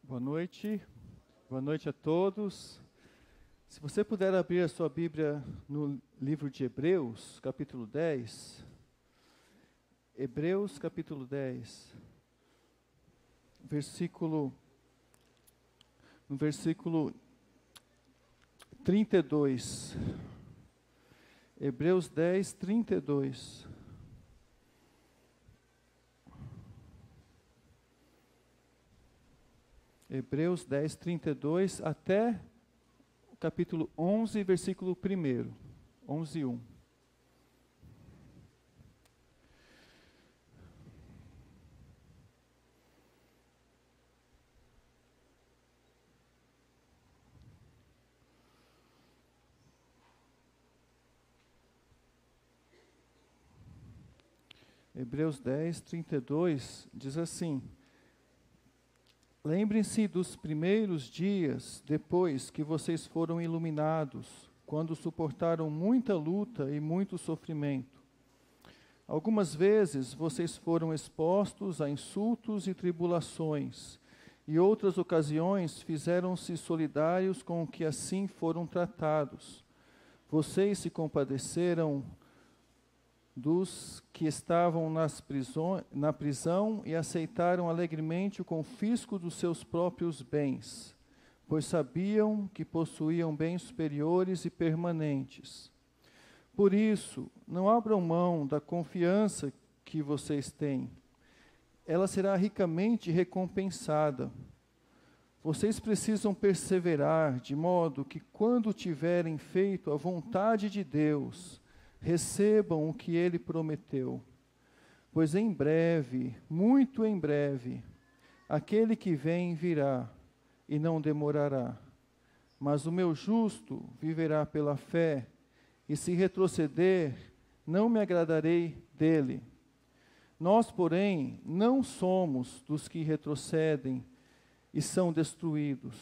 Boa noite a todos. Se você puder abrir a sua Bíblia no livro de Hebreus, capítulo 10. Hebreus, capítulo 10, no versículo 32. Hebreus 10, 32. Hebreus 10, 32 até o capítulo 11, versículo 1. 11, 1. Hebreus 10, 32 diz assim: Lembrem-se dos primeiros dias depois que vocês foram iluminados, quando suportaram muita luta e muito sofrimento. Algumas vezes vocês foram expostos a insultos e tribulações, e outras ocasiões fizeram-se solidários com o que assim foram tratados. Vocês se compadeceram dos que estavam na prisão e aceitaram alegremente o confisco dos seus próprios bens, pois sabiam que possuíam bens superiores e permanentes. Por isso, não abram mão da confiança que vocês têm. Ela será ricamente recompensada. Vocês precisam perseverar, de modo que, quando tiverem feito a vontade de Deus, recebam o que Ele prometeu. Pois em breve, muito em breve, aquele que vem virá e não demorará. Mas o meu justo viverá pela fé, e se retroceder, não me agradarei dele. Nós, porém, não somos dos que retrocedem e são destruídos,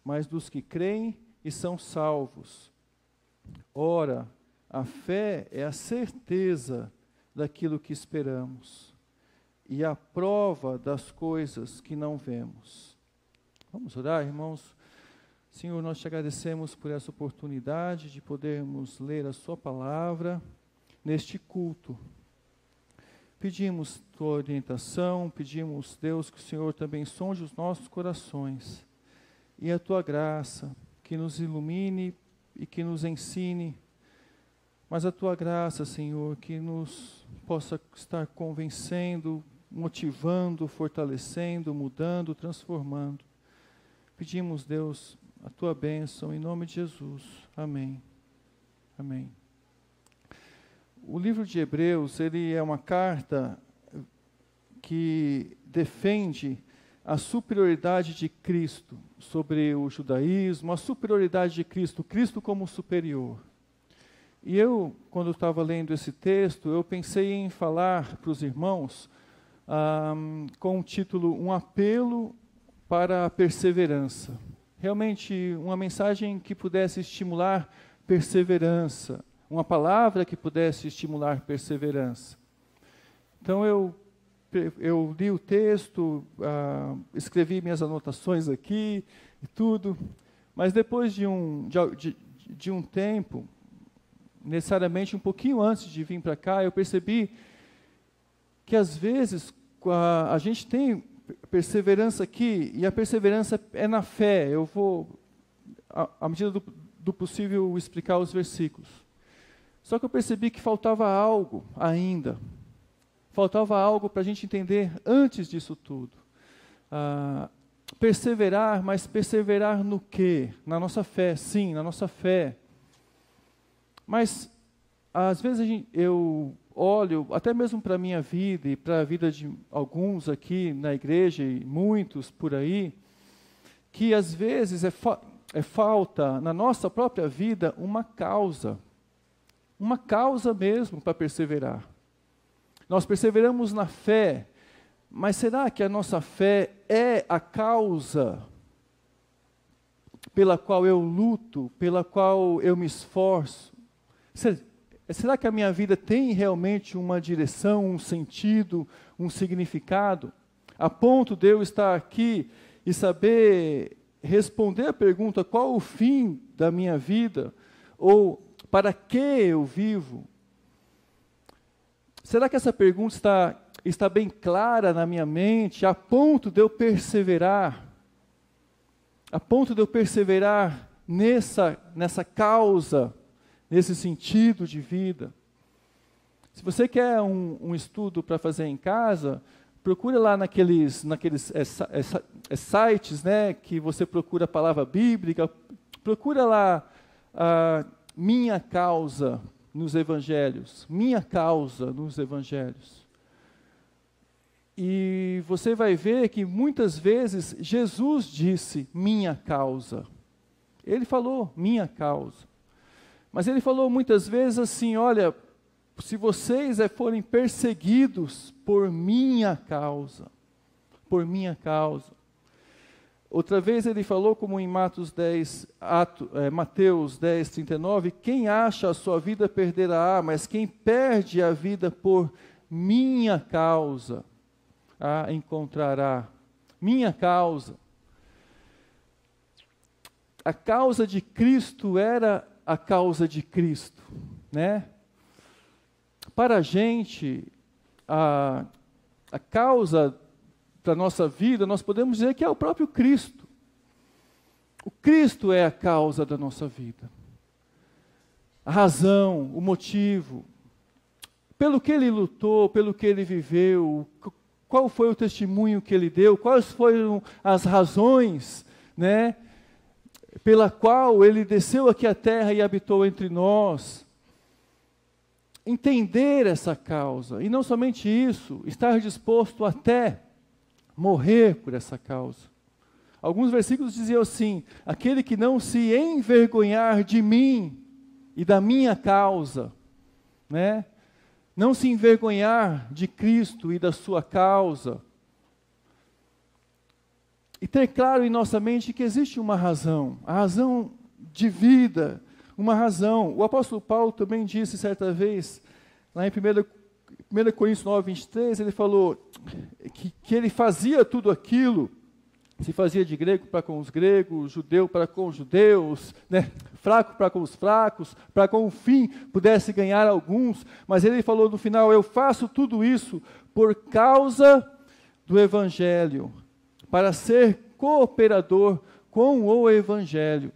mas dos que creem e são salvos. Ora, a fé é a certeza daquilo que esperamos e a prova das coisas que não vemos. Vamos orar, irmãos? Senhor, nós te agradecemos por essa oportunidade de podermos ler a sua palavra neste culto. Pedimos tua orientação, pedimos, Deus, que o Senhor também sonde os nossos corações e a tua graça, que nos ilumine e que nos ensine. Mas a tua graça, Senhor, que nos possa estar convencendo, motivando, fortalecendo, mudando, transformando. Pedimos, Deus, a tua bênção em nome de Jesus. Amém. Amém. O livro de Hebreus, ele é uma carta que defende a superioridade de Cristo sobre o judaísmo, a superioridade de Cristo, Cristo como superior. E eu, quando estava lendo esse texto, eu pensei em falar para os irmãos com o título Um Apelo para a Perseverança. Realmente uma mensagem que pudesse estimular perseverança, uma palavra que pudesse estimular perseverança. Então eu li o texto, escrevi minhas anotações aqui e tudo, mas depois de um tempo, necessariamente um pouquinho antes de vir para cá, eu percebi que às vezes a gente tem perseverança aqui, e a perseverança é na fé. Eu vou, à medida do possível, explicar os versículos. Só que eu percebi que faltava algo ainda. Faltava algo para a gente entender antes disso tudo. Perseverar, mas perseverar no quê? Na nossa fé, sim, na nossa fé. Mas, às vezes, eu olho, até mesmo para a minha vida e para a vida de alguns aqui na igreja e muitos por aí, que às vezes é falta na nossa própria vida uma causa mesmo para perseverar. Nós perseveramos na fé, mas será que a nossa fé é a causa pela qual eu luto, pela qual eu me esforço? Será que a minha vida tem realmente uma direção, um sentido, um significado, a ponto de eu estar aqui e saber responder a pergunta: qual o fim da minha vida? Ou para que eu vivo? Será que essa pergunta está bem clara na minha mente, a ponto de eu perseverar? A ponto de eu perseverar nessa causa, nesse sentido de vida? Se você quer um estudo para fazer em casa, procura lá naqueles sites, né, que você procura a palavra bíblica, procura lá minha causa nos evangelhos, minha causa nos evangelhos. E você vai ver que muitas vezes Jesus disse minha causa. Ele falou minha causa. Mas ele falou muitas vezes assim: olha, se vocês forem perseguidos por minha causa, Outra vez ele falou, como em Mateus 10, 39, quem acha a sua vida perderá, mas quem perde a vida por minha causa, a encontrará. Minha causa. A causa de Cristo era a causa de Cristo, né? Para a gente, a causa da nossa vida, nós podemos dizer que é o próprio Cristo. O Cristo é a causa da nossa vida. A razão, o motivo, pelo que Ele lutou, pelo que Ele viveu, qual foi o testemunho que Ele deu, quais foram as razões, né, pela qual Ele desceu aqui à terra e habitou entre nós. Entender essa causa, e não somente isso, estar disposto até morrer por essa causa. Alguns versículos diziam assim: aquele que não se envergonhar de mim e da minha causa, né? Não se envergonhar de Cristo e da sua causa. E ter claro em nossa mente que existe uma razão, a razão de vida, uma razão. O apóstolo Paulo também disse certa vez, lá em 1 Coríntios 9, 23, ele falou que ele fazia tudo aquilo, se fazia de grego para com os gregos, judeu para com os judeus, né? Fraco para com os fracos, para com o fim pudesse ganhar alguns, mas ele falou no final: eu faço tudo isso por causa do Evangelho, para ser cooperador com o Evangelho.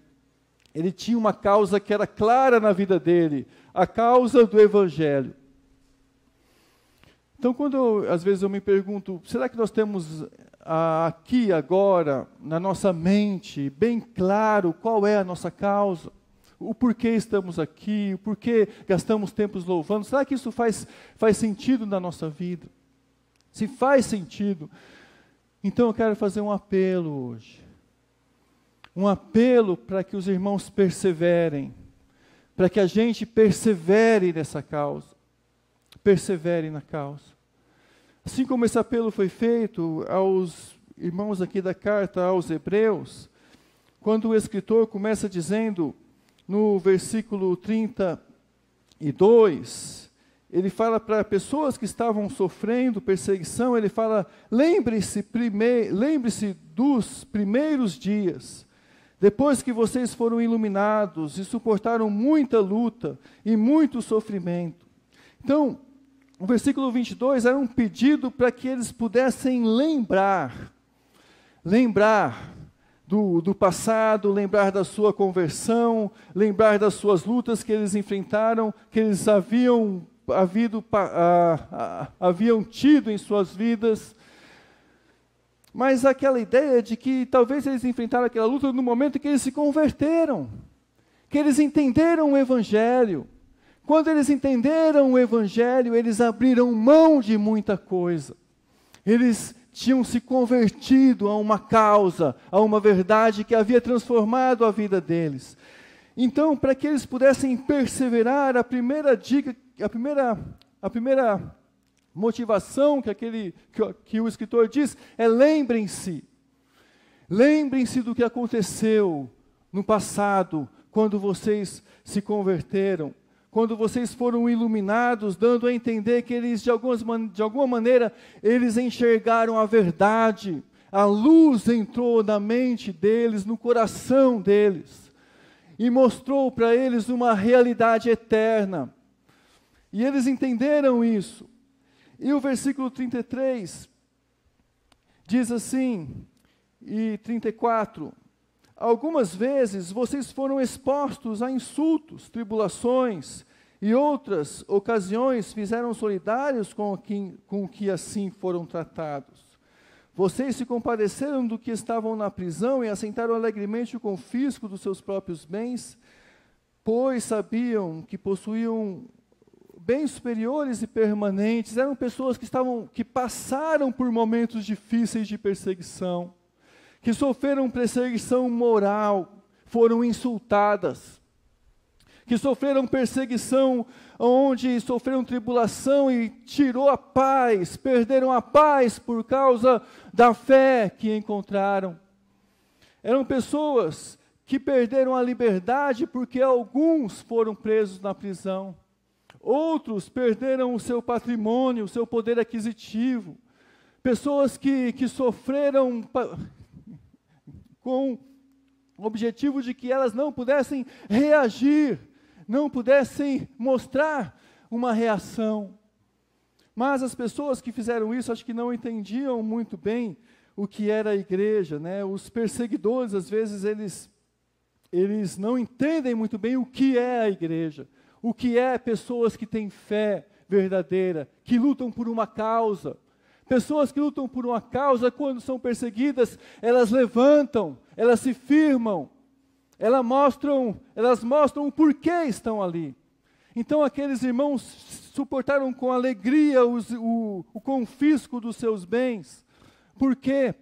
Ele tinha uma causa que era clara na vida dele, a causa do Evangelho. Então, às vezes eu me pergunto, será que nós temos aqui agora, na nossa mente, bem claro qual é a nossa causa? O porquê estamos aqui, o porquê gastamos tempos louvando? Será que isso faz sentido na nossa vida? Se faz sentido, então eu quero fazer um apelo hoje. Um apelo para que os irmãos perseverem, para que a gente persevere nessa causa. Persevere na causa. Assim como esse apelo foi feito aos irmãos aqui da carta aos Hebreus, quando o escritor começa dizendo, no versículo 32, ele fala para pessoas que estavam sofrendo perseguição, ele fala: lembre-se dos primeiros dias, depois que vocês foram iluminados e suportaram muita luta e muito sofrimento. Então, o versículo 22 era um pedido para que eles pudessem lembrar do passado, lembrar da sua conversão, lembrar das suas lutas que eles enfrentaram, que eles haviam tido em suas vidas. Mas aquela ideia de que talvez eles enfrentaram aquela luta no momento em que eles se converteram, que eles entenderam o Evangelho. Quando eles entenderam o Evangelho, eles abriram mão de muita coisa. Eles tinham se convertido a uma causa, a uma verdade que havia transformado a vida deles. Então, para que eles pudessem perseverar, a primeira dica, a primeira motivação que o escritor diz é: lembrem-se do que aconteceu no passado, quando vocês se converteram, quando vocês foram iluminados, dando a entender que eles, de alguma maneira, eles enxergaram a verdade a luz entrou na mente deles, no coração deles, e mostrou para eles uma realidade eterna. E eles entenderam isso. E o versículo 33 diz assim, e 34, algumas vezes vocês foram expostos a insultos, tribulações, e outras ocasiões fizeram solidários com o que assim foram tratados. Vocês se compadeceram do que estavam na prisão e assentaram alegremente o confisco dos seus próprios bens, pois sabiam que possuíam bens superiores e permanentes. Eram pessoas que passaram por momentos difíceis de perseguição, que sofreram perseguição moral, foram insultadas, que sofreram perseguição, onde sofreram tribulação e tirou a paz, perderam a paz por causa da fé que encontraram. Eram pessoas que perderam a liberdade porque alguns foram presos na prisão. Outros perderam o seu patrimônio, o seu poder aquisitivo. Pessoas que sofreram com o objetivo de que elas não pudessem reagir, não pudessem mostrar uma reação. Mas as pessoas que fizeram isso, acho que não entendiam muito bem o que era a igreja, né? Os perseguidores, às vezes, eles não entendem muito bem o que é a igreja, o que é pessoas que têm fé verdadeira, que lutam por uma causa. Pessoas que lutam por uma causa, quando são perseguidas, elas levantam, elas se firmam, elas mostram o porquê estão ali. Então aqueles irmãos suportaram com alegria o confisco dos seus bens. Por quê?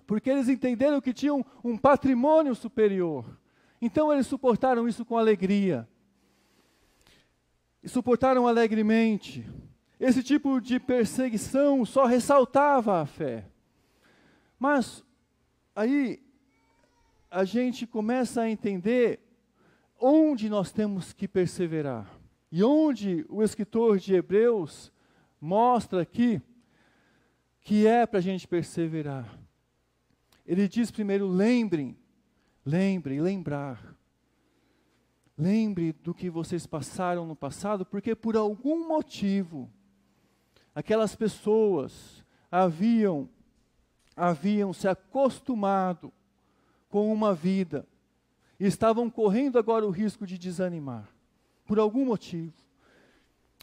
Porque eles entenderam que tinham um patrimônio superior. Então eles suportaram isso com alegria. E suportaram alegremente. Esse tipo de perseguição só ressaltava a fé. Mas aí a gente começa a entender onde nós temos que perseverar. E onde o escritor de Hebreus mostra aqui que é para a gente perseverar. Ele diz primeiro, lembrar. Lembre do que vocês passaram no passado, porque por algum motivo, aquelas pessoas haviam se acostumado com uma vida, e estavam correndo agora o risco de desanimar, por algum motivo.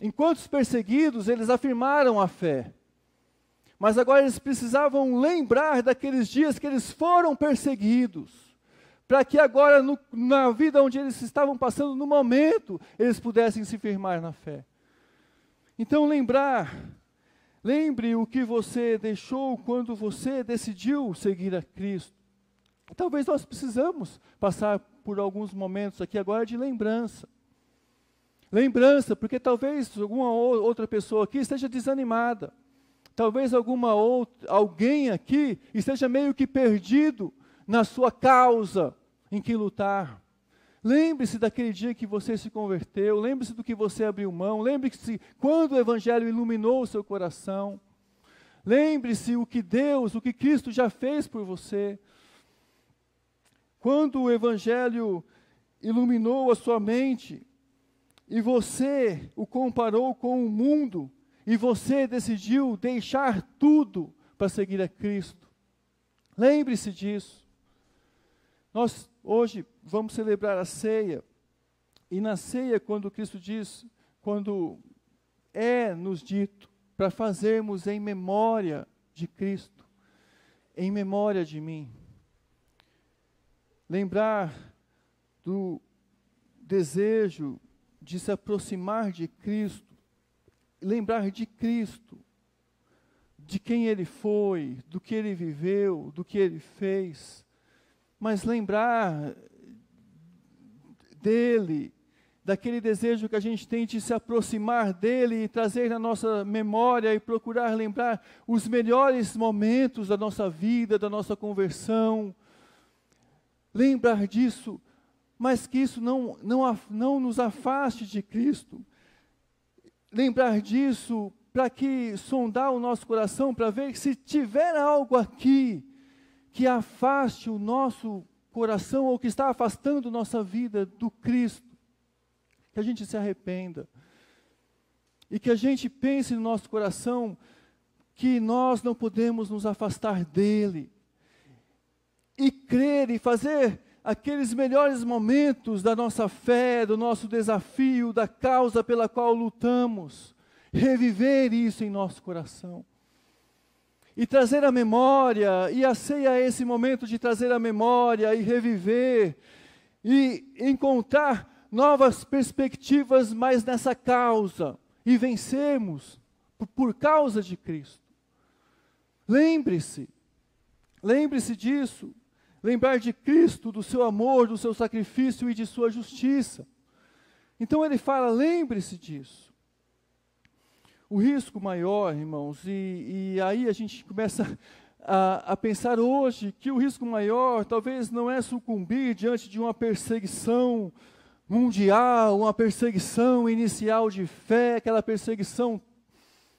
Enquanto os perseguidos, eles afirmaram a fé, mas agora eles precisavam lembrar daqueles dias que eles foram perseguidos, para que agora, na vida onde eles estavam passando, no momento, eles pudessem se firmar na fé. Então lembre o que você deixou quando você decidiu seguir a Cristo. Talvez nós precisamos passar por alguns momentos aqui agora de lembrança. Lembrança, porque talvez alguma outra pessoa aqui esteja desanimada. Talvez alguém aqui esteja meio que perdido na sua causa em que lutar. Lembre-se daquele dia que você se converteu, lembre-se do que você abriu mão, lembre-se quando o Evangelho iluminou o seu coração. Lembre-se o que Cristo já fez por você. Quando o Evangelho iluminou a sua mente, e você o comparou com o mundo, e você decidiu deixar tudo para seguir a Cristo. Lembre-se disso. Nós hoje vamos celebrar a ceia, e na ceia, quando Cristo diz, quando nos dito para fazermos em memória de Cristo, em memória de mim. Lembrar do desejo de se aproximar de Cristo, lembrar de Cristo, de quem Ele foi, do que Ele viveu, do que Ele fez, mas lembrar dEle, daquele desejo que a gente tem de se aproximar dEle e trazer na nossa memória e procurar lembrar os melhores momentos da nossa vida, da nossa conversão. Lembrar disso, mas que isso não nos afaste de Cristo. Lembrar disso para que sondar o nosso coração, para ver se tiver algo aqui que afaste o nosso coração, ou que está afastando nossa vida do Cristo. Que a gente se arrependa. E que a gente pense no nosso coração que nós não podemos nos afastar dele. E crer e fazer aqueles melhores momentos da nossa fé, do nosso desafio, da causa pela qual lutamos. Reviver isso em nosso coração. E trazer a memória, e a ceia é esse momento de trazer a memória e reviver, e encontrar novas perspectivas mais nessa causa, e vencermos por causa de Cristo. Lembre-se disso, lembrar de Cristo, do seu amor, do seu sacrifício e de sua justiça. Então ele fala, lembre-se disso. O risco maior, irmãos, e aí a gente começa a pensar hoje que o risco maior talvez não é sucumbir diante de uma perseguição mundial, uma perseguição inicial de fé, aquela perseguição.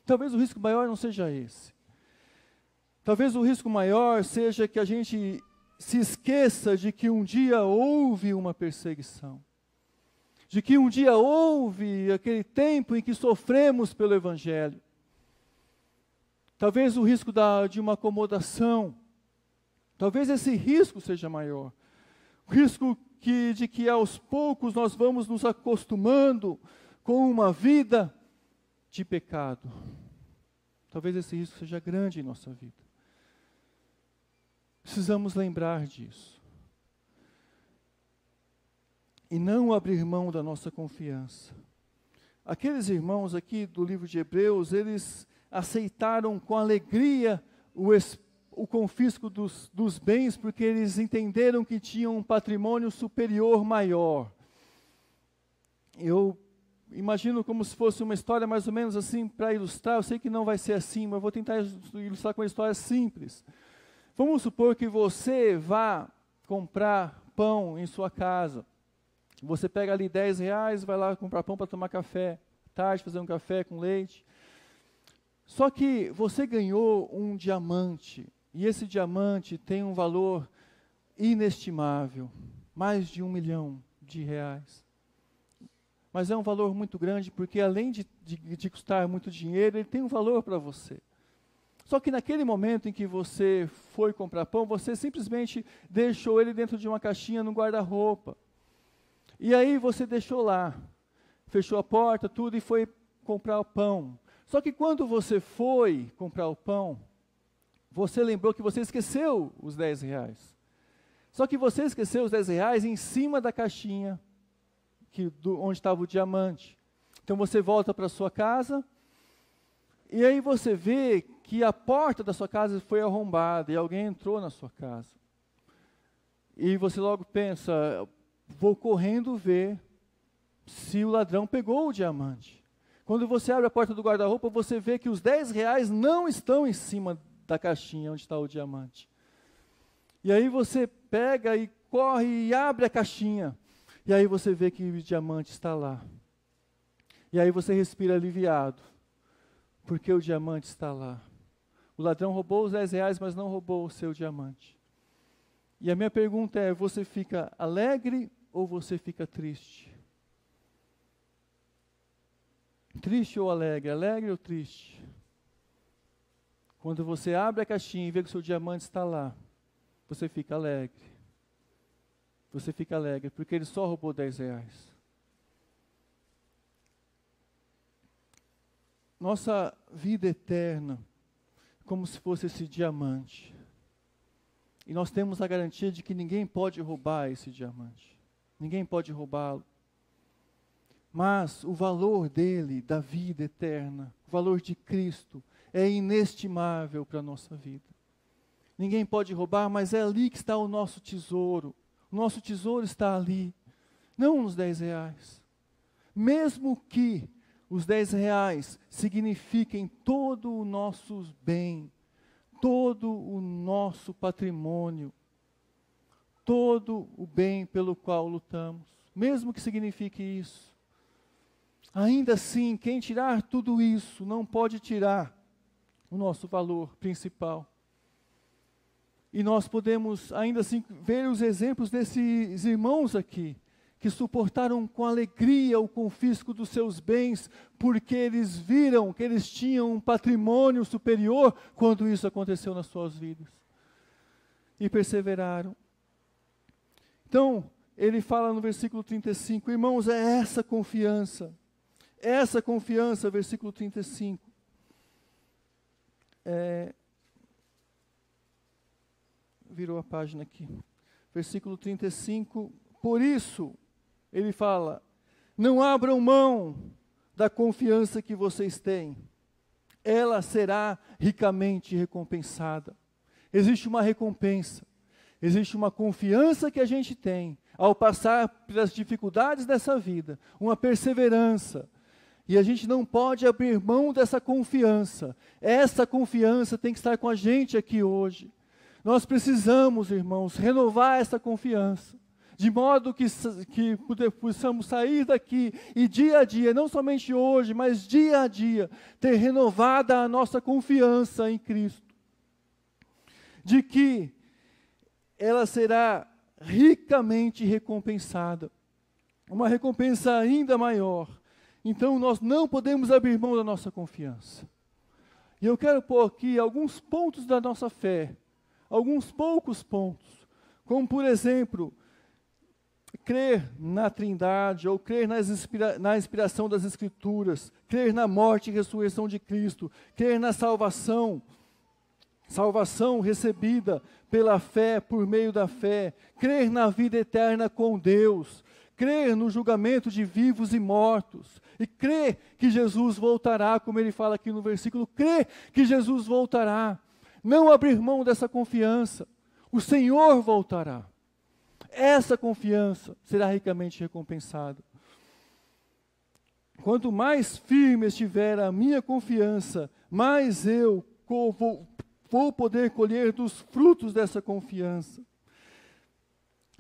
Talvez o risco maior não seja esse. Talvez o risco maior seja que a gente se esqueça de que um dia houve uma perseguição. De que um dia houve aquele tempo em que sofremos pelo Evangelho. Talvez o risco de uma acomodação. Talvez esse risco seja maior. O risco de que aos poucos nós vamos nos acostumando com uma vida de pecado. Talvez esse risco seja grande em nossa vida. Precisamos lembrar disso. E não abrir mão da nossa confiança. Aqueles irmãos aqui do livro de Hebreus, eles aceitaram com alegria o confisco dos bens, porque eles entenderam que tinham um patrimônio superior maior. Eu imagino como se fosse uma história mais ou menos assim, para ilustrar. Eu sei que não vai ser assim, mas vou tentar ilustrar com uma história simples. Vamos supor que você vá comprar pão em sua casa. Você pega ali R$10, vai lá comprar pão para tomar café, tarde fazer um café com leite. Só que você ganhou um diamante, e esse diamante tem um valor inestimável, mais de R$1 milhão. Mas é um valor muito grande, porque além de custar muito dinheiro, ele tem um valor para você. Só que naquele momento em que você foi comprar pão, você simplesmente deixou ele dentro de uma caixinha no guarda-roupa. E aí você deixou lá, fechou a porta, tudo, e foi comprar o pão. Só que quando você foi comprar o pão, você lembrou que você esqueceu os R$10. Só que você esqueceu os R$10 em cima da caixinha, onde estava o diamante. Então você volta para a sua casa, e aí você vê que a porta da sua casa foi arrombada, e alguém entrou na sua casa. E você logo pensa, vou correndo ver se o ladrão pegou o diamante. Quando você abre a porta do guarda-roupa, você vê que os R$10 não estão em cima da caixinha onde está o diamante. E aí você pega e corre e abre a caixinha. E aí você vê que o diamante está lá. E aí você respira aliviado, porque o diamante está lá. O ladrão roubou os R$10, mas não roubou o seu diamante. E a minha pergunta é, você fica alegre ou você fica triste? Triste ou alegre? Alegre ou triste? Quando você abre a caixinha e vê que o seu diamante está lá, você fica alegre. Você fica alegre, porque ele só roubou R$10. Nossa vida eterna, como se fosse esse diamante. E nós temos a garantia de que ninguém pode roubar esse diamante. Ninguém pode roubá-lo. Mas o valor dele, da vida eterna, o valor de Cristo, é inestimável para a nossa vida. Ninguém pode roubar, mas é ali que está o nosso tesouro. O nosso tesouro está ali, não nos R$10. Mesmo que os R$10 signifiquem todo o nosso bem, todo o nosso patrimônio, todo o bem pelo qual lutamos, mesmo que signifique isso. Ainda assim, quem tirar tudo isso não pode tirar o nosso valor principal. E nós podemos ainda assim ver os exemplos desses irmãos aqui, que suportaram com alegria o confisco dos seus bens, porque eles viram que eles tinham um patrimônio superior quando isso aconteceu nas suas vidas. E perseveraram. Então, ele fala no versículo 35, irmãos, essa confiança, versículo 35. Virou a página aqui. Versículo 35, por isso, ele fala, não abram mão da confiança que vocês têm, ela será ricamente recompensada. Existe uma recompensa, existe uma confiança que a gente tem, ao passar pelas dificuldades dessa vida, uma perseverança, e a gente não pode abrir mão dessa confiança. Essa confiança tem que estar com a gente aqui hoje. Nós precisamos, irmãos, renovar essa confiança, de modo que possamos sair daqui e dia a dia, não somente hoje, mas dia a dia, ter renovada a nossa confiança em Cristo, de que ela será ricamente recompensada, uma recompensa ainda maior. Então nós não podemos abrir mão da nossa confiança. E eu quero pôr aqui alguns pontos da nossa fé, alguns poucos pontos, como por exemplo, crer na Trindade, ou crer na inspiração das Escrituras, crer na morte e ressurreição de Cristo, crer na salvação recebida pela fé, por meio da fé, crer na vida eterna com Deus, crer no julgamento de vivos e mortos, e crer que Jesus voltará, como ele fala aqui no versículo, crer que Jesus voltará, não abrir mão dessa confiança, o Senhor voltará. Essa confiança será ricamente recompensada. Quanto mais firme estiver a minha confiança, mais eu vou poder colher dos frutos dessa confiança.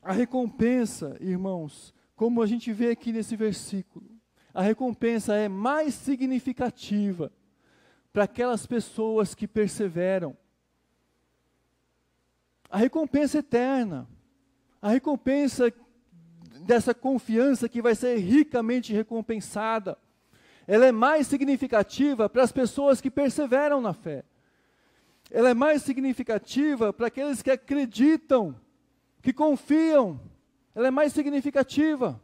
A recompensa, irmãos, como a gente vê aqui nesse versículo, a recompensa é mais significativa para aquelas pessoas que perseveram. A recompensa eterna, a recompensa dessa confiança que vai ser ricamente recompensada, ela é mais significativa para as pessoas que perseveram na fé. Ela é mais significativa para aqueles que acreditam, que confiam. Ela é mais significativa.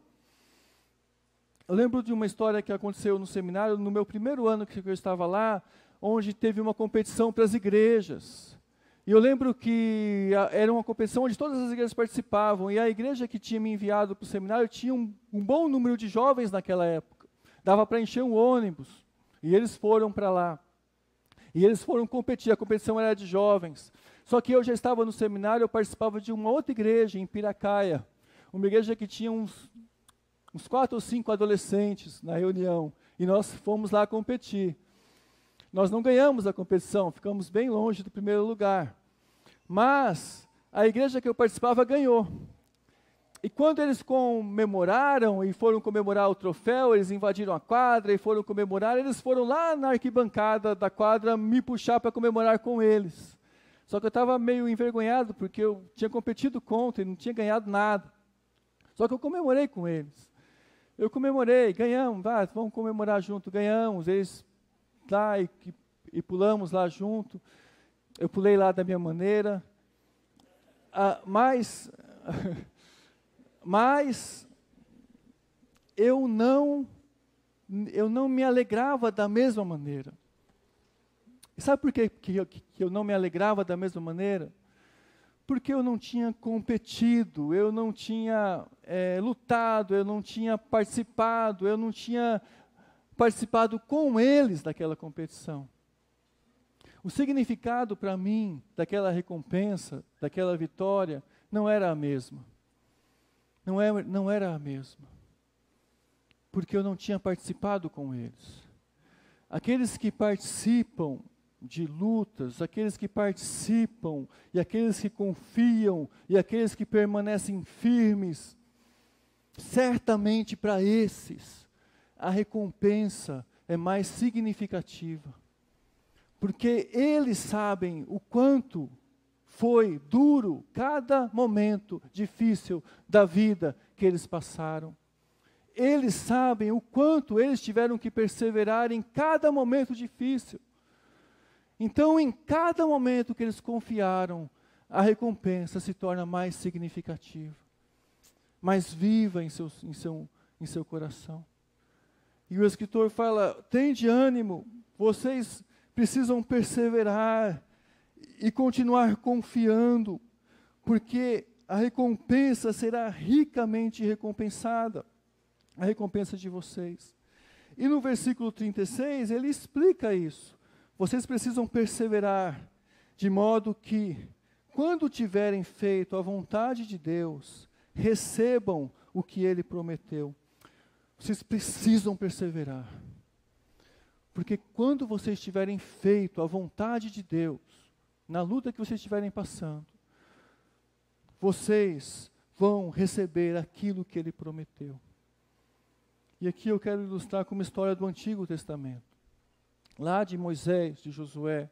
Eu lembro de uma história que aconteceu no seminário, no meu primeiro ano que eu estava lá, onde teve uma competição para as igrejas. E eu lembro que era uma competição onde todas as igrejas participavam, e a igreja que tinha me enviado para o seminário tinha um bom número de jovens naquela época. Dava para encher um ônibus, e eles foram para lá. E eles foram competir, a competição era de jovens. Só que eu já estava no seminário, eu participava de uma outra igreja, em Piracaia, uma igreja que tinha uns 4 ou 5 adolescentes na reunião, e nós fomos lá competir. Nós não ganhamos a competição, ficamos bem longe do primeiro lugar. Mas a igreja que eu participava ganhou. E quando eles comemoraram e foram comemorar o troféu, eles invadiram a quadra e foram comemorar, eles foram lá na arquibancada da quadra me puxar para comemorar com eles. Só que eu estava meio envergonhado, porque eu tinha competido contra e não tinha ganhado nada. Só que eu comemorei com eles. Eu comemorei, ganhamos, vamos comemorar junto, ganhamos, eles lá e pulamos lá junto, eu pulei lá da minha maneira, mas eu não me alegrava da mesma maneira. E sabe por que eu não me alegrava da mesma maneira? Porque eu não tinha competido, eu não tinha lutado, eu não tinha participado, eu não tinha participado com eles daquela competição. O significado para mim daquela recompensa, daquela vitória, não era a mesma. Não era a mesma. Porque eu não tinha participado com eles. Aqueles que participam de lutas, aqueles que participam, e aqueles que confiam, e aqueles que permanecem firmes, certamente para esses, a recompensa é mais significativa, porque eles sabem o quanto foi duro cada momento difícil da vida que eles passaram. Eles sabem o quanto eles tiveram que perseverar em cada momento difícil. Então, em cada momento que eles confiaram, a recompensa se torna mais significativa, mais viva em seu coração. E o escritor fala: tende ânimo, vocês precisam perseverar e continuar confiando, porque a recompensa será ricamente recompensada, a recompensa de vocês. E no versículo 36, ele explica isso. Vocês precisam perseverar, de modo que, quando tiverem feito a vontade de Deus, recebam o que Ele prometeu. Vocês precisam perseverar. Porque quando vocês tiverem feito a vontade de Deus, na luta que vocês estiverem passando, vocês vão receber aquilo que Ele prometeu. E aqui eu quero ilustrar com uma história do Antigo Testamento. Lá de Moisés, de Josué,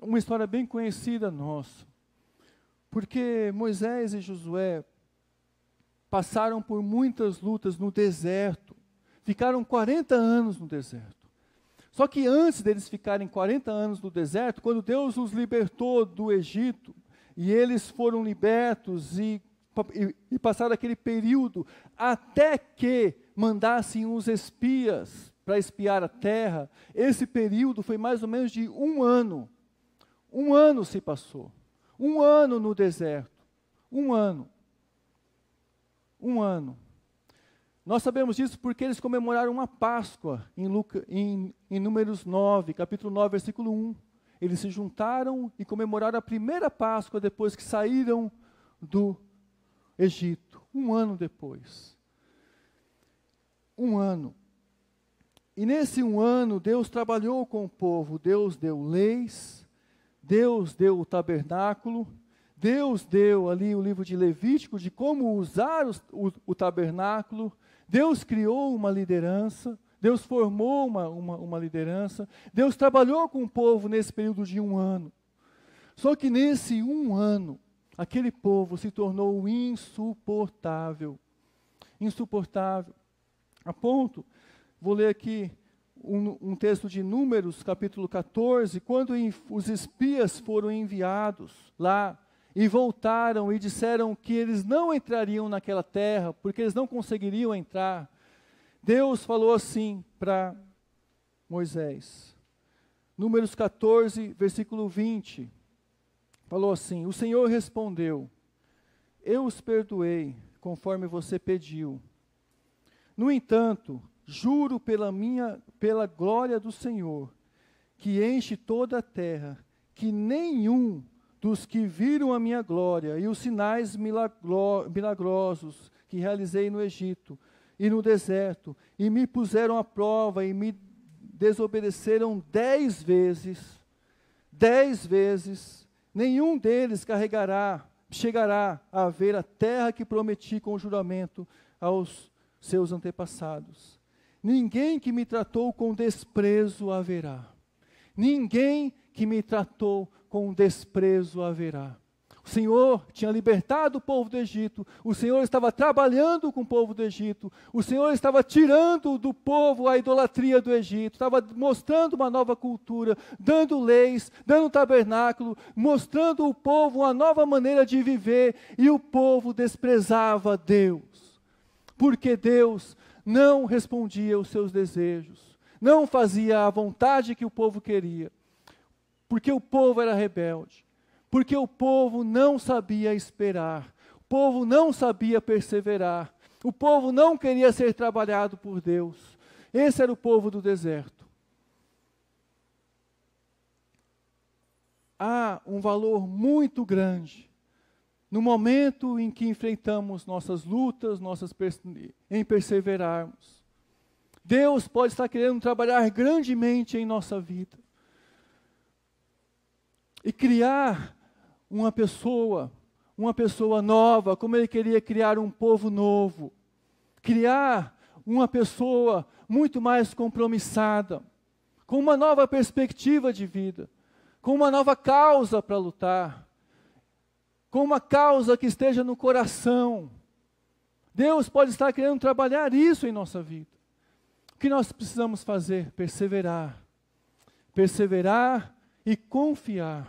uma história bem conhecida nossa, porque Moisés e Josué passaram por muitas lutas no deserto, ficaram 40 anos no deserto. Só que antes deles ficarem 40 anos no deserto, quando Deus os libertou do Egito, e eles foram libertos e passaram aquele período até que mandassem os espias para espiar a terra, esse período foi mais ou menos de 1 ano. 1 ano se passou. 1 ano no deserto. 1 ano. 1 ano. Nós sabemos disso porque eles comemoraram uma Páscoa em Números 9, capítulo 9, versículo 1. Eles se juntaram e comemoraram a primeira Páscoa depois que saíram do Egito. 1 ano depois. 1 ano. E nesse 1 ano, Deus trabalhou com o povo. Deus deu leis, Deus deu o tabernáculo, Deus deu ali o livro de Levítico, de como usar o tabernáculo, Deus criou uma liderança, Deus formou uma liderança, Deus trabalhou com o povo nesse período de 1 ano. Só que nesse 1 ano, aquele povo se tornou insuportável. Insuportável. A ponto, vou ler aqui um texto de Números, capítulo 14, quando os espias foram enviados lá e voltaram e disseram que eles não entrariam naquela terra, porque eles não conseguiriam entrar. Deus falou assim para Moisés, Números 14, versículo 20, falou assim: o Senhor respondeu: eu os perdoei, conforme você pediu. No entanto, juro pela glória do Senhor, que enche toda a terra, que nenhum dos que viram a minha glória e os sinais milagrosos que realizei no Egito e no deserto, e me puseram à prova e me desobedeceram 10 vezes, nenhum deles chegará a ver a terra que prometi com juramento aos seus antepassados. Ninguém que me tratou com desprezo haverá. Ninguém que me tratou com desprezo haverá. O Senhor tinha libertado o povo do Egito, o Senhor estava trabalhando com o povo do Egito, o Senhor estava tirando do povo a idolatria do Egito, estava mostrando uma nova cultura, dando leis, dando tabernáculo, mostrando ao povo uma nova maneira de viver, e o povo desprezava Deus, porque Deus não respondia aos seus desejos, não fazia a vontade que o povo queria, porque o povo era rebelde. Porque o povo não sabia esperar, o povo não sabia perseverar, o povo não queria ser trabalhado por Deus. Esse era o povo do deserto. Há um valor muito grande no momento em que enfrentamos nossas lutas, em perseverarmos. Deus pode estar querendo trabalhar grandemente em nossa vida e criar uma pessoa nova, como Ele queria criar um povo novo, criar uma pessoa muito mais compromissada, com uma nova perspectiva de vida, com uma nova causa para lutar, com uma causa que esteja no coração. Deus pode estar querendo trabalhar isso em nossa vida. O que nós precisamos fazer? Perseverar. Perseverar e confiar.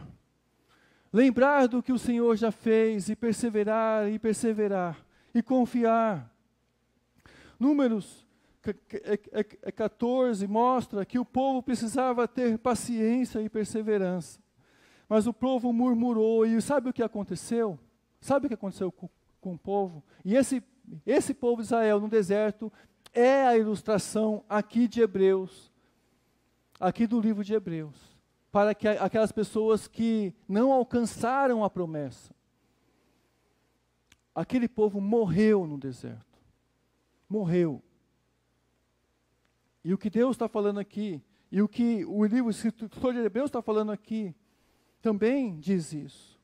Lembrar do que o Senhor já fez e perseverar e perseverar e confiar. Números 14 mostra que o povo precisava ter paciência e perseverança. Mas o povo murmurou e sabe o que aconteceu? Sabe o que aconteceu com o povo? E esse povo de Israel no deserto é a ilustração aqui de Hebreus, aqui do livro de Hebreus, para que aquelas pessoas que não alcançaram a promessa. Aquele povo morreu no deserto. Morreu. E o que Deus está falando aqui, e o que o livro escritor de Hebreus está falando aqui, também diz isso.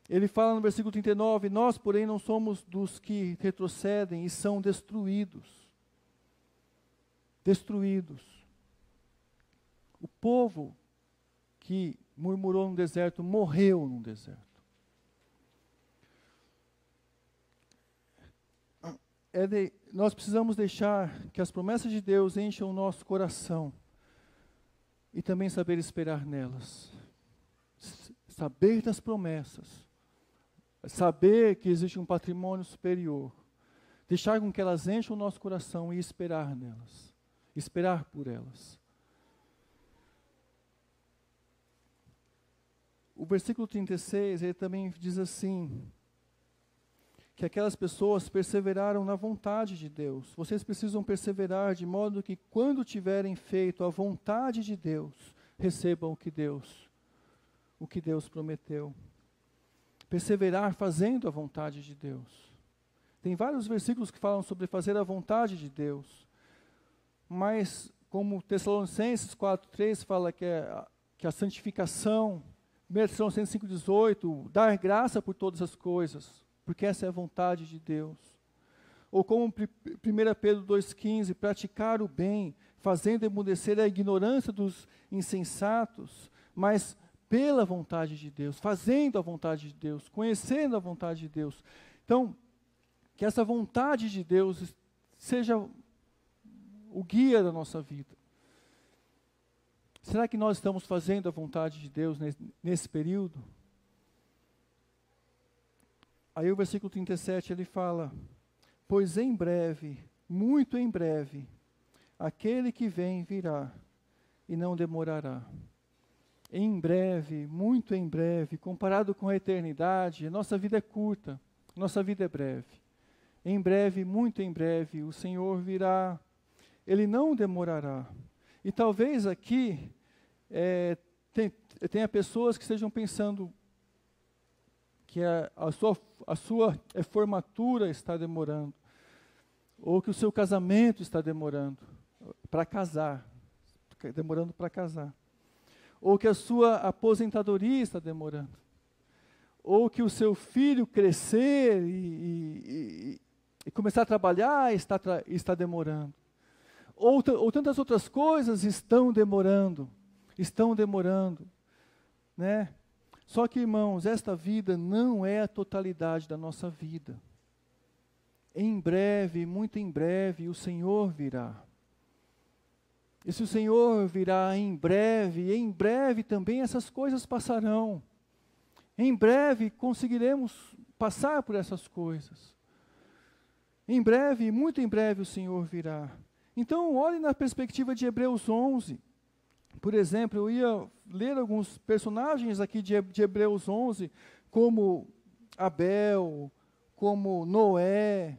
Ele fala no versículo 39, nós, porém, não somos dos que retrocedem e são destruídos. Destruídos. O povo que murmurou no deserto, morreu no deserto. Nós precisamos deixar que as promessas de Deus encham o nosso coração e também saber esperar nelas. Saber das promessas, saber que existe um patrimônio superior, deixar com que elas encham o nosso coração e esperar nelas, esperar por elas. O versículo 36, ele também diz assim, que aquelas pessoas perseveraram na vontade de Deus. Vocês precisam perseverar de modo que quando tiverem feito a vontade de Deus, recebam o que Deus prometeu. Perseverar fazendo a vontade de Deus. Tem vários versículos que falam sobre fazer a vontade de Deus. Mas, como Tessalonicenses 4:3 fala que a santificação, 1 Tessalonicenses 5:18, dar graça por todas as coisas, porque essa é a vontade de Deus. Ou como 1 Pedro 2,15, praticar o bem, fazendo emudecer a ignorância dos insensatos, mas pela vontade de Deus, fazendo a vontade de Deus, conhecendo a vontade de Deus. Então, que essa vontade de Deus seja o guia da nossa vida. Será que nós estamos fazendo a vontade de Deus nesse período? Aí o versículo 37, ele fala, pois em breve, muito em breve, aquele que vem virá e não demorará. Em breve, muito em breve, comparado com a eternidade, nossa vida é curta, nossa vida é breve. Em breve, muito em breve, o Senhor virá, Ele não demorará. E talvez aqui tenha pessoas que estejam pensando que a sua formatura está demorando, ou que o seu casamento está demorando para casar, demorando para casar, ou que a sua aposentadoria está demorando, ou que o seu filho crescer e começar a trabalhar está demorando, ou tantas outras coisas estão demorando, né? Só que, irmãos, esta vida não é a totalidade da nossa vida. Em breve, muito em breve, o Senhor virá. E se o Senhor virá em breve também essas coisas passarão. Em breve conseguiremos passar por essas coisas. Em breve, muito em breve o Senhor virá. Então, olhe na perspectiva de Hebreus 11. Por exemplo, eu ia ler alguns personagens aqui de Hebreus 11, como Abel, como Noé,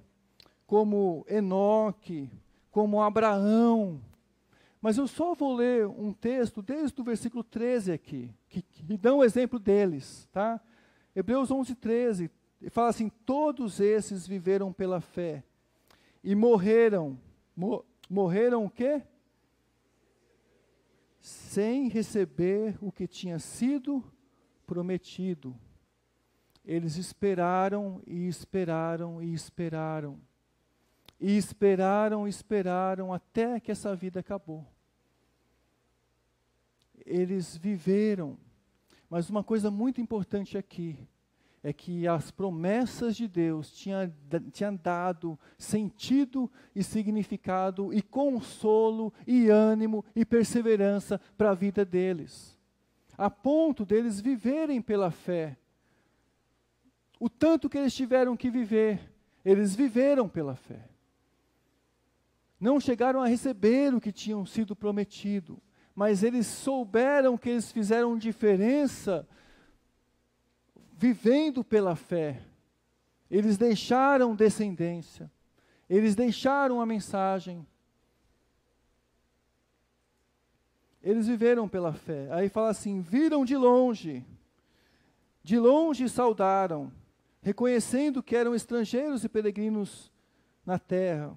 como Enoque, como Abraão. Mas eu só vou ler um texto desde o versículo 13 aqui, que dá um exemplo deles, tá? Hebreus 11:13, fala assim, todos esses viveram pela fé e morreram. Morreram o quê? Sem receber o que tinha sido prometido. Eles esperaram e esperaram e esperaram. E esperaram até que essa vida acabou. Eles viveram. Mas uma coisa muito importante aqui, é que as promessas de Deus tinham dado sentido e significado e consolo e ânimo e perseverança para a vida deles, a ponto deles viverem pela fé. O tanto que eles tiveram que viver, eles viveram pela fé. Não chegaram a receber o que tinham sido prometido, mas eles souberam que eles fizeram diferença vivendo pela fé. Eles deixaram descendência, eles deixaram a mensagem, eles viveram pela fé. Aí fala assim: viram de longe saudaram, reconhecendo que eram estrangeiros e peregrinos na terra,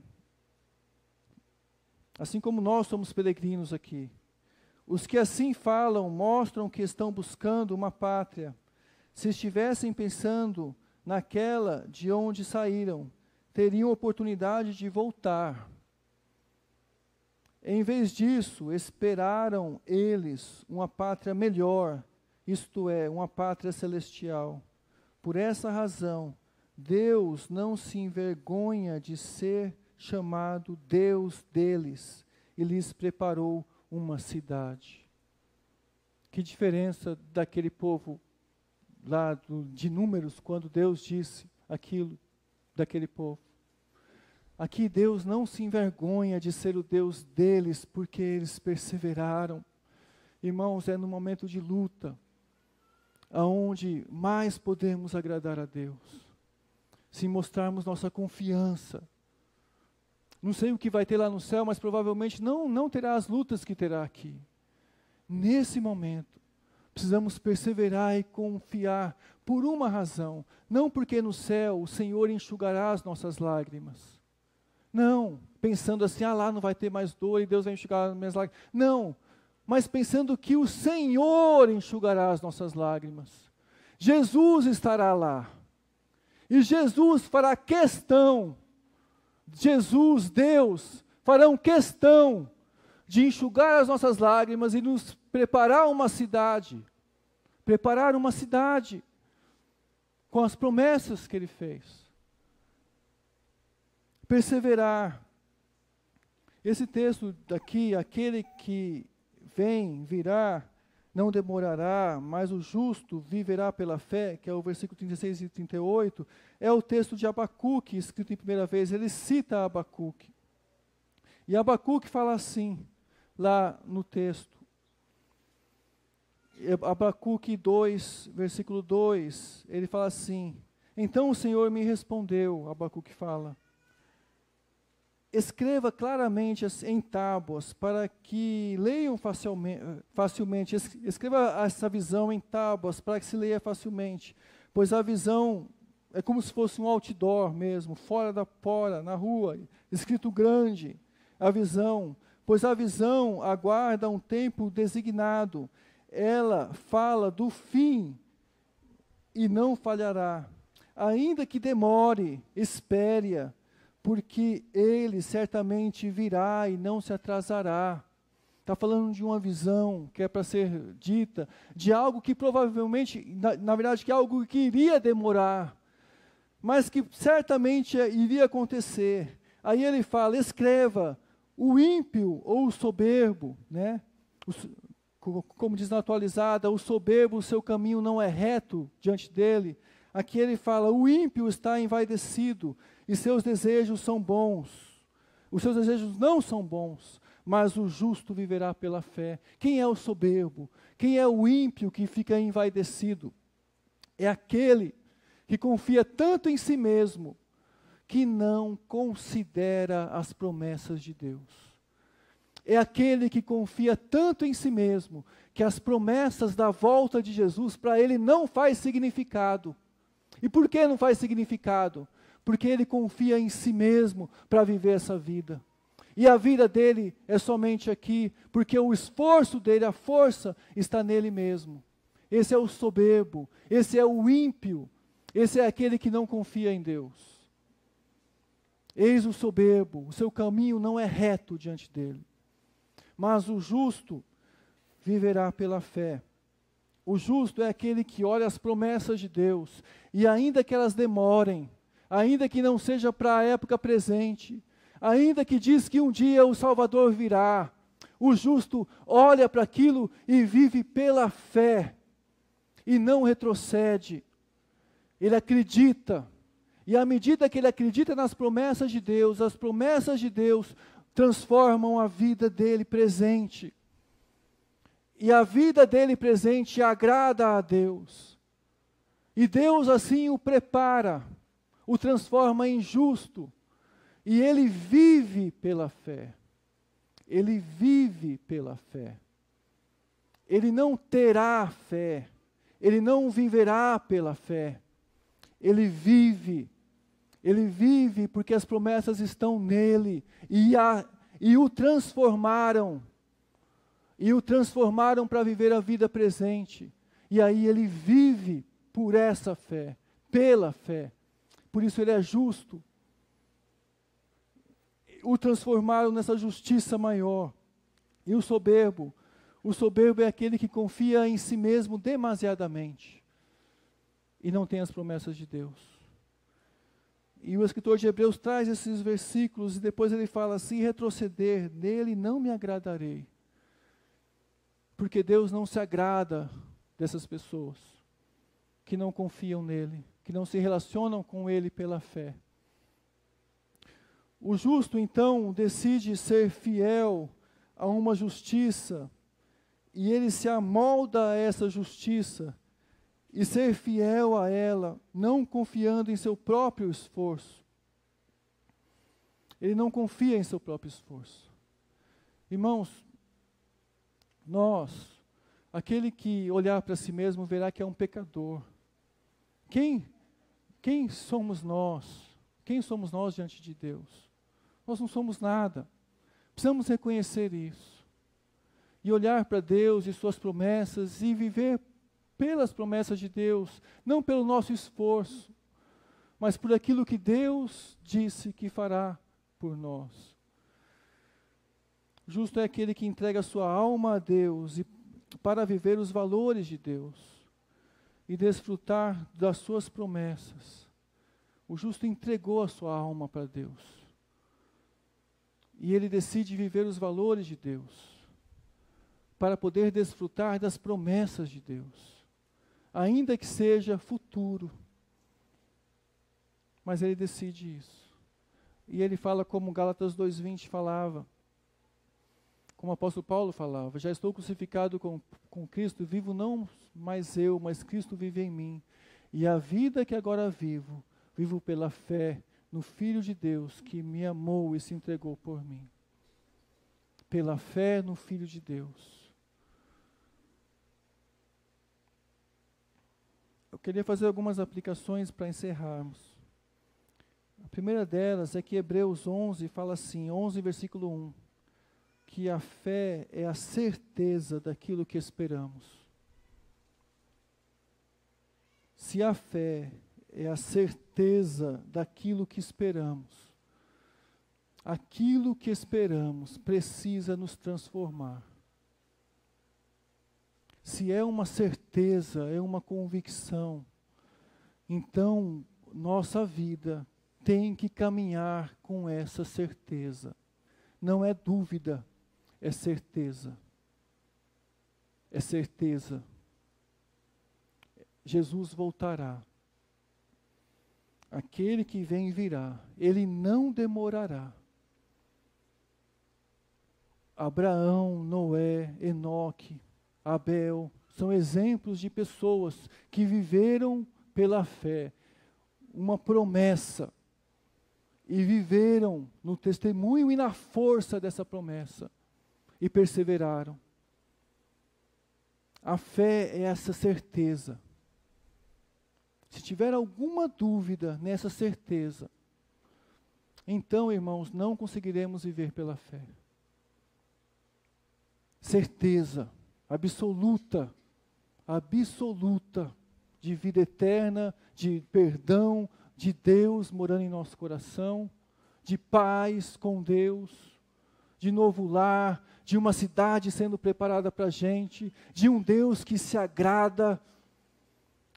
assim como nós somos peregrinos aqui. Os que assim falam mostram que estão buscando uma pátria. Se estivessem pensando naquela de onde saíram, teriam oportunidade de voltar. Em vez disso, esperaram eles uma pátria melhor, isto é, uma pátria celestial. Por essa razão, Deus não se envergonha de ser chamado Deus deles e lhes preparou uma cidade. Que diferença daquele povo lá de Números, quando Deus disse aquilo daquele povo. Aqui Deus não se envergonha de ser o Deus deles, porque eles perseveraram. Irmãos, é no momento de luta, aonde mais podemos agradar a Deus, se mostrarmos nossa confiança. Não sei o que vai ter lá no céu, mas provavelmente não terá as lutas que terá aqui. Nesse momento, precisamos perseverar e confiar por uma razão. Não porque no céu o Senhor enxugará as nossas lágrimas. Não, pensando assim, lá não vai ter mais dor e Deus vai enxugar as minhas lágrimas. Não, mas pensando que o Senhor enxugará as nossas lágrimas. Jesus estará lá. E Jesus fará questão, Jesus, Deus, farão questão de enxugar as nossas lágrimas e nos preparar uma cidade com as promessas que Ele fez. Perseverar. Esse texto daqui, aquele que virá, não demorará, mas o justo viverá pela fé, que é o versículo 36 e 38, é o texto de Abacuque, escrito em primeira vez. Ele cita Abacuque. E Abacuque fala assim, lá no texto. Abacuque 2, versículo 2, ele fala assim: então o Senhor me respondeu, Abacuque fala, escreva claramente em tábuas, para que leiam facilmente. Escreva essa visão em tábuas, para que se leia facilmente, pois a visão é como se fosse um outdoor mesmo, fora, na rua, escrito grande, a visão, pois a visão aguarda um tempo designado, ela fala do fim e não falhará. Ainda que demore, espere-a, porque ele certamente virá e não se atrasará. Está falando de uma visão que é para ser dita, de algo que provavelmente, na verdade, que é algo que iria demorar, mas que certamente iria acontecer. Aí ele fala, escreva, o ímpio ou o soberbo, né? Como diz na atualizada, o soberbo, o seu caminho não é reto diante dele. Aqui ele fala, o ímpio está envaidecido e seus desejos são bons. Os seus desejos não são bons, mas o justo viverá pela fé. Quem é o soberbo? Quem é o ímpio que fica envaidecido? É aquele que confia tanto em si mesmo, que não considera as promessas de Deus. É aquele que confia tanto em si mesmo, que as promessas da volta de Jesus para ele não faz significado. E por que não faz significado? Porque ele confia em si mesmo para viver essa vida. E a vida dele é somente aqui, porque o esforço dele, a força, está nele mesmo. Esse é o soberbo, esse é o ímpio, esse é aquele que não confia em Deus. Eis o soberbo, o seu caminho não é reto diante dele. Mas o justo viverá pela fé. O justo é aquele que olha as promessas de Deus, e ainda que elas demorem, ainda que não seja para a época presente, ainda que diz que um dia o Salvador virá, o justo olha para aquilo e vive pela fé, e não retrocede. Ele acredita, e à medida que ele acredita nas promessas de Deus, as promessas de Deus transformam a vida dele presente. E a vida dele presente agrada a Deus. E Deus assim o prepara, o transforma em justo. E ele vive pela fé. Ele vive pela fé. Ele não terá fé. Ele não viverá pela fé. Ele vive. Ele vive porque as promessas estão nele. E o transformaram. E o transformaram para viver a vida presente. E aí ele vive por essa fé, pela fé. Por isso ele é justo. O transformaram nessa justiça maior. E o soberbo é aquele que confia em si mesmo demasiadamente. E não tem as promessas de Deus. E o escritor de Hebreus traz esses versículos e depois ele fala: se retroceder, nele não me agradarei. Porque Deus não se agrada dessas pessoas que não confiam nele, que não se relacionam com ele pela fé. O justo, então, decide ser fiel a uma justiça, e ele se amolda a essa justiça, e ser fiel a ela, não confiando em seu próprio esforço. Ele não confia em seu próprio esforço. Irmãos, aquele que olhar para si mesmo verá que é um pecador. Quem somos nós? Quem somos nós diante de Deus? Nós não somos nada. Precisamos reconhecer isso. E olhar para Deus e suas promessas e viver pelas promessas de Deus, não pelo nosso esforço, mas por aquilo que Deus disse que fará por nós. Justo é aquele que entrega a sua alma a Deus para viver os valores de Deus e desfrutar das suas promessas. O justo entregou a sua alma para Deus. E ele decide viver os valores de Deus para poder desfrutar das promessas de Deus, ainda que seja futuro. Mas ele decide isso. E ele fala como Gálatas 2:20 falava, como o apóstolo Paulo falava: já estou crucificado com Cristo, vivo não mais eu, mas Cristo vive em mim. E a vida que agora vivo pela fé no Filho de Deus, que me amou e se entregou por mim. Pela fé no Filho de Deus. Eu queria fazer algumas aplicações para encerrarmos. A primeira delas é que Hebreus 11 fala assim, 11 versículo 1, que a fé é a certeza daquilo que esperamos. Se a fé é a certeza daquilo que esperamos, aquilo que esperamos precisa nos transformar. Se é uma certeza, é uma convicção, então nossa vida tem que caminhar com essa certeza. Não é dúvida, é certeza. É certeza. Jesus voltará. Aquele que vem virá. Ele não demorará. Abraão, Noé, Enoque, Abel, são exemplos de pessoas que viveram pela fé uma promessa e viveram no testemunho e na força dessa promessa e perseveraram. A fé é essa certeza. Se tiver alguma dúvida nessa certeza, então, irmãos, não conseguiremos viver pela fé. Certeza absoluta, absoluta, de vida eterna, de perdão, de Deus morando em nosso coração, de paz com Deus, de novo lar, de uma cidade sendo preparada para a gente, de um Deus que se agrada,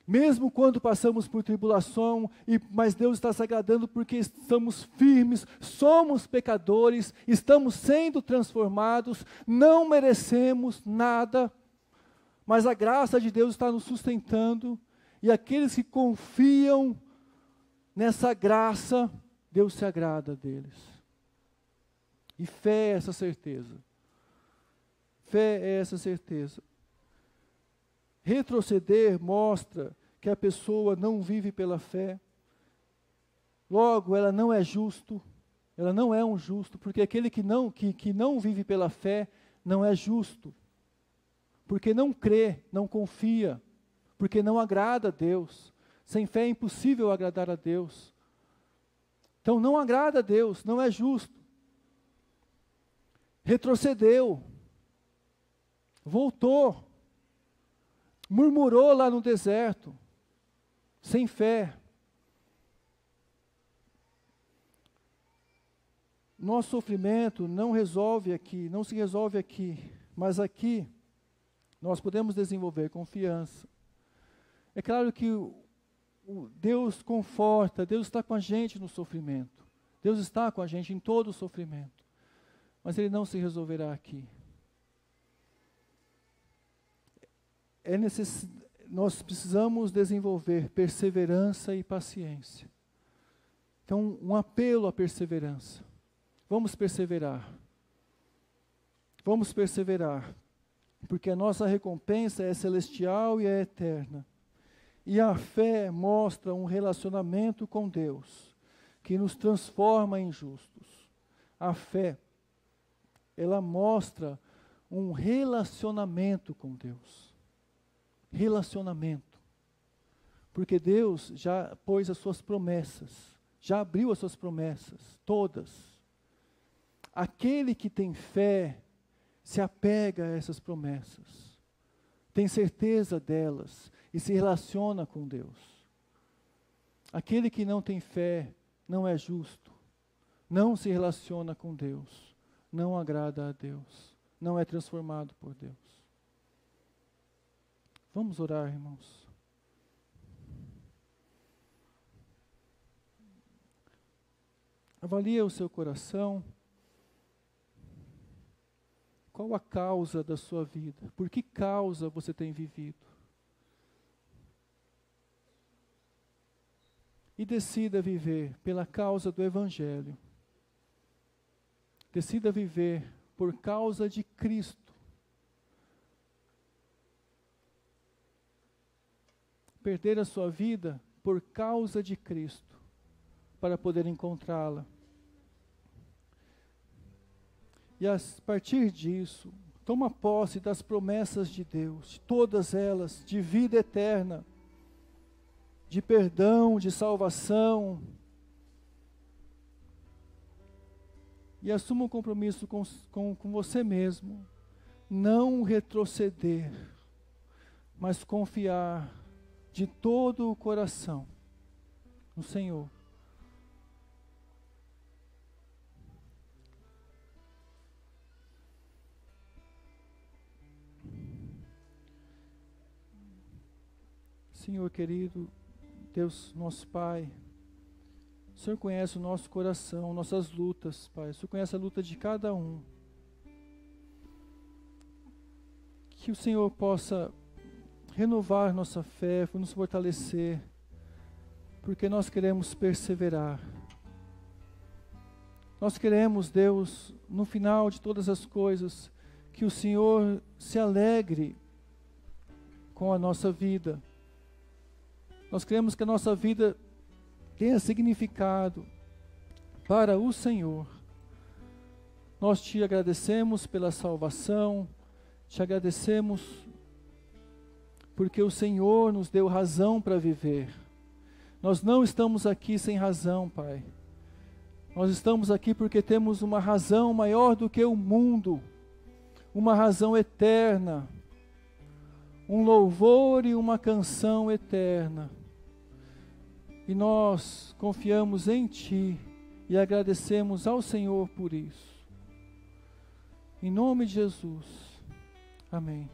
mesmo quando passamos por tribulação, mas Deus está se agradando porque estamos firmes, somos pecadores, estamos sendo transformados, não merecemos nada, mas a graça de Deus está nos sustentando, e aqueles que confiam nessa graça, Deus se agrada deles. E fé é essa certeza. Fé é essa certeza. Retroceder mostra que a pessoa não vive pela fé. Logo, ela não é justo, ela não é um justo, porque aquele que não vive pela fé não é justo. Porque não crê, não confia, porque não agrada a Deus. Sem fé é impossível agradar a Deus. Então não agrada a Deus, não é justo. Retrocedeu, voltou, murmurou lá no deserto, sem fé. Nosso sofrimento não se resolve aqui, mas aqui nós podemos desenvolver confiança. É claro que Deus conforta, Deus está com a gente no sofrimento, Deus está com a gente em todo o sofrimento, mas Ele não se resolverá aqui. Nós precisamos desenvolver perseverança e paciência. Então, um apelo à perseverança. Vamos perseverar. Vamos perseverar, porque a nossa recompensa é celestial e é eterna. E a fé mostra um relacionamento com Deus, que nos transforma em justos. A fé, ela mostra um relacionamento com Deus. Relacionamento. Porque Deus já pôs as suas promessas, já abriu as suas promessas, todas. Aquele que tem fé se apega a essas promessas, tem certeza delas e se relaciona com Deus. Aquele que não tem fé não é justo, não se relaciona com Deus, não agrada a Deus, não é transformado por Deus. Vamos orar, irmãos. Avalie o seu coração. Qual a causa da sua vida? Por que causa você tem vivido? E decida viver pela causa do Evangelho. Decida viver por causa de Cristo. Perder a sua vida por causa de Cristo, para poder encontrá-la. E a partir disso, toma posse das promessas de Deus, todas elas, de vida eterna, de perdão, de salvação. E assuma um compromisso com você mesmo, não retroceder, mas confiar de todo o coração no Senhor. Senhor querido, Deus nosso Pai, o Senhor conhece o nosso coração, nossas lutas, Pai. O Senhor conhece a luta de cada um. Que o Senhor possa renovar nossa fé, nos fortalecer, porque nós queremos perseverar. Nós queremos, Deus, no final de todas as coisas, que o Senhor se alegre com a nossa vida. Nós queremos que a nossa vida tenha significado para o Senhor. Nós te agradecemos pela salvação, te agradecemos porque o Senhor nos deu razão para viver. Nós não estamos aqui sem razão, Pai. Nós estamos aqui porque temos uma razão maior do que o mundo, uma razão eterna, um louvor e uma canção eterna. E nós confiamos em Ti e agradecemos ao Senhor por isso. Em nome de Jesus. Amém.